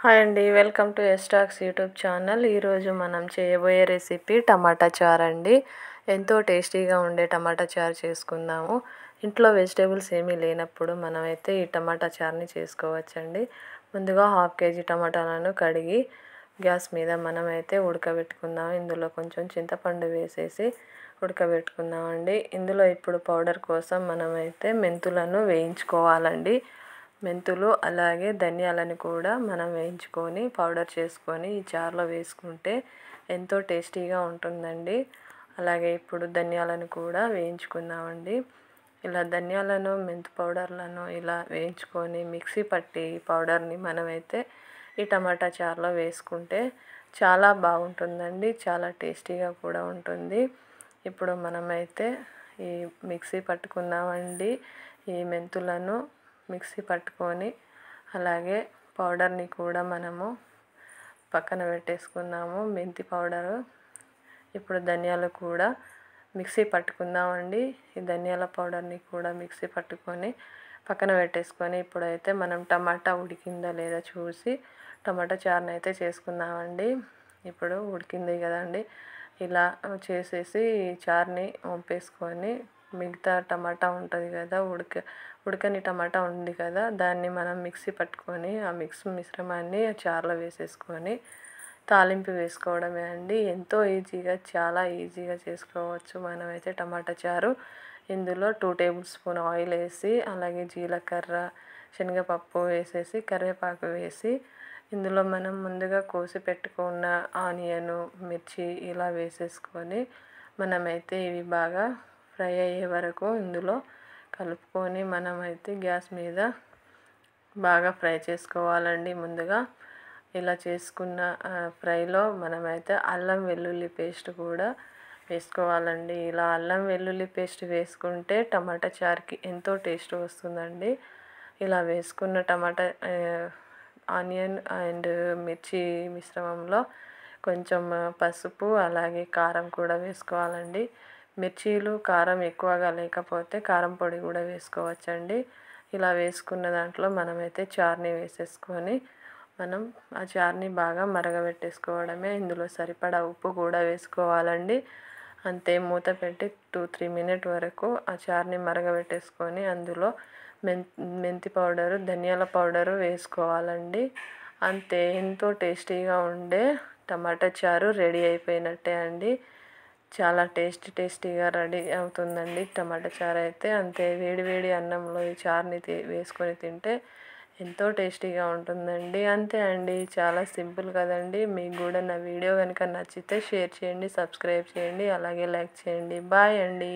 Hi అండి, welcome to ఎస్టాక్స్ YouTube channel. ఈరోజు మనం చేయబోయే రెసిపీ టమాటా చారు అండి. ఎంతో టేస్టీగా ఉండే టమాటా చారు చేసుకుందాము. ఇంట్లో వెజిటేబుల్స్ ఏమీ లేనప్పుడు మనమైతే ఈ టమాటా చారుని చేసుకోవచ్చండి. ముందుగా 1/2 kg టమాటాలను కడిగి గ్యాస్ మీద మనమైతే ఉడకబెట్టుకుందాం. ఇందులో కొంచెం చింతపండు వేసేసి ఉడకబెట్టుకుందామండి. ఇందులో ఇప్పుడు పౌడర్ కోసం మనమైతే మెంతులను వేయించుకోవాలండి. మెంతులు అలాగే ధనియాలను కూడా మనం వేయించుకొని పౌడర్ చేసుకొని ఈ చారులో వేసుకుంటే ఎంతో టేస్టీగా ఉంటుందండి. అలాగే ఇప్పుడు ధనియాలను కూడా వేయించుకుందామండి. ఇలా ధనియాలను మెంతు పౌడర్లను ఇలా వేయించుకొని మిక్సీ పట్టి పౌడర్ని మనమైతే ఈ టమాటా చారులో వేసుకుంటే చాలా బాగుంటుందండి. చాలా టేస్టీగా కూడా ఉంటుంది. ఇప్పుడు మనమైతే ఈ మిక్సీ పట్టుకుందామండి. ఈ మెంతులను మిక్సీ పట్టుకొని అలాగే పౌడర్ని కూడా మనము పక్కన పెట్టేసుకుందాము. మెంతి పౌడరు. ఇప్పుడు ధనియాలు కూడా మిక్సీ పట్టుకుందామండి. ఈ ధనియాల పౌడర్ని కూడా మిక్సీ పట్టుకొని పక్కన పెట్టేసుకొని ఇప్పుడైతే మనం టమాటా ఉడికిందా లేదా చూసి టమాటా చారుని అయితే చేసుకుందామండి. ఇప్పుడు ఉడికింది కదండి, ఇలా చేసేసి చారుని వంపేసుకొని మిగతా టమాటా ఉంటుంది కదా, ఉడకని టమాటా ఉంది కదా, దాన్ని మనం మిక్సీ పట్టుకొని ఆ మిశ్రమాన్ని చారులో వేసేసుకొని తాలింపు వేసుకోవడమే అండి. ఎంతో ఈజీగా, చాలా ఈజీగా చేసుకోవచ్చు మనమైతే టమాటా చారు. ఇందులో 2 టేబుల్ స్పూన్ ఆయిల్ వేసి అలాగే జీలకర్ర, శనగపప్పు వేసేసి కరివేపాకు వేసి ఇందులో మనం ముందుగా కోసి పెట్టుకున్న ఆనియను, మిర్చి ఇలా వేసేసుకొని మనమైతే ఇవి బాగా ఫ్రై అయ్యే వరకు ఇందులో కలుపుకొని మనమైతే గ్యాస్ మీద బాగా ఫ్రై చేసుకోవాలండి. ముందుగా ఇలా చేసుకున్న ఫ్రైలో మనమైతే అల్లం వెల్లుల్లి పేస్ట్ కూడా వేసుకోవాలండి. ఇలా అల్లం వెల్లుల్లి పేస్ట్ వేసుకుంటే టమాటా చారుకి ఎంతో టేస్ట్ వస్తుందండి. ఇలా వేసుకున్న టమాటా ఆనియన్ అండ్ మిర్చి మిశ్రమంలో కొంచెం పసుపు అలాగే కారం కూడా వేసుకోవాలండి. మిర్చీలు కారం ఎక్కువగా లేకపోతే కారం పొడి కూడా వేసుకోవచ్చండి. ఇలా వేసుకున్న దాంట్లో మనమైతే చారుని వేసేసుకొని మనం ఆ చారుని బాగా మరగబెట్టేసుకోవడమే. ఇందులో సరిపడా ఉప్పు కూడా వేసుకోవాలండి. అంతే, మూత పెట్టి 2-3 మినిట్ వరకు ఆ చారుని మరగబెట్టేసుకొని అందులో మెంతి పౌడరు, ధనియాల పౌడరు వేసుకోవాలండి. అంతే, ఎంతో టేస్టీగా ఉండే టమాటా చారు రెడీ అయిపోయినట్టే అండి. చాలా టేస్టీగా రెడీ అవుతుందండి టమాటా చారు అయితే. అంతే, వేడి అన్నంలో ఈ చారుని వేసుకొని తింటే ఎంతో టేస్టీగా ఉంటుందండి. అంతే అండి, చాలా సింపుల్ కదండి. మీకు కూడా నా వీడియో కనుక నచ్చితే షేర్ చేయండి, సబ్స్క్రైబ్ చేయండి, అలాగే లైక్ చేయండి. బాయ్ అండి.